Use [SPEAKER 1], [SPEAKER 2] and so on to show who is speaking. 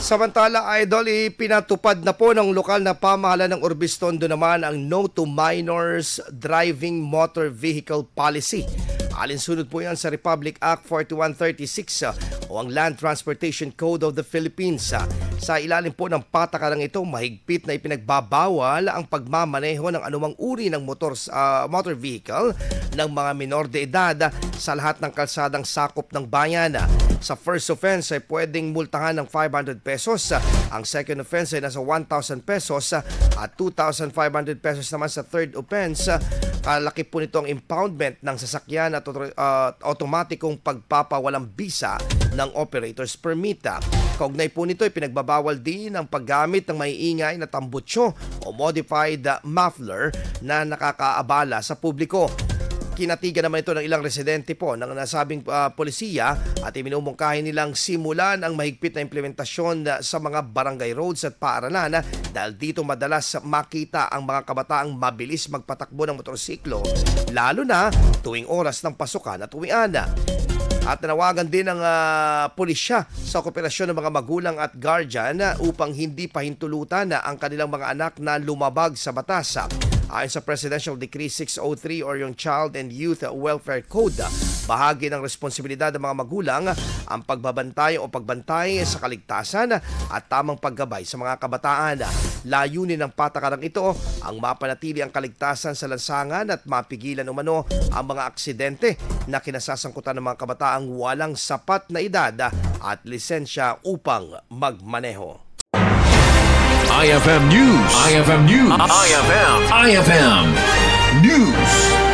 [SPEAKER 1] Samantala, Idol, pinatupad na po ng lokal na pamahalaan ng Urbistondo naman ang No to Minors Driving Motor Vehicle Policy. Alinsunod po yan sa Republic Act 4136 o ang Land Transportation Code of the Philippines. Sa ilalim po ng patakarang ito, mahigpit na ipinagbabawal ang pagmamaneho ng anumang uri ng motor vehicle ng mga minor de edad sa lahat ng kalsadang sakop ng bayan. Sa first offense ay pwedeng multahan ng 500 pesos. Ang second offense ay nasa 1,000 pesos at 2,500 pesos naman sa third offense. Kalaki po nito ang impoundment ng sasakyan at automatikong pagpapawalang bisa ng operator's permit. Kaugnay po nito ay pinagbabawal din ang paggamit ng maiingay na tambutso o modified muffler na nakakaabala sa publiko. Kinatigan naman ito ng ilang residente po ng nasabing polisiya at iminumungkahi nilang simulan ang mahigpit na implementasyon sa mga barangay roads at paaralan dahil dito madalas makita ang mga kabataang mabilis magpatakbo ng motorsiklo lalo na tuwing oras ng pasukan at uwian. At nanawagan din ng pulisya sa kooperasyon ng mga magulang at guardian upang hindi pahintulutan ang kanilang mga anak na lumabag sa batas. Ayon sa Presidential Decree 603 or yung Child and Youth Welfare Code, bahagi ng responsibilidad ng mga magulang ang pagbabantay o pagbantay sa kaligtasan at tamang paggabay sa mga kabataan. Layunin ng patakarang ito ang mapanatili ang kaligtasan sa lansangan at mapigilan umano ang mga aksidente na kinasasangkutan ng mga kabataang walang sapat na edad at lisensya upang magmaneho.
[SPEAKER 2] IFM News. IFM News. IFM News.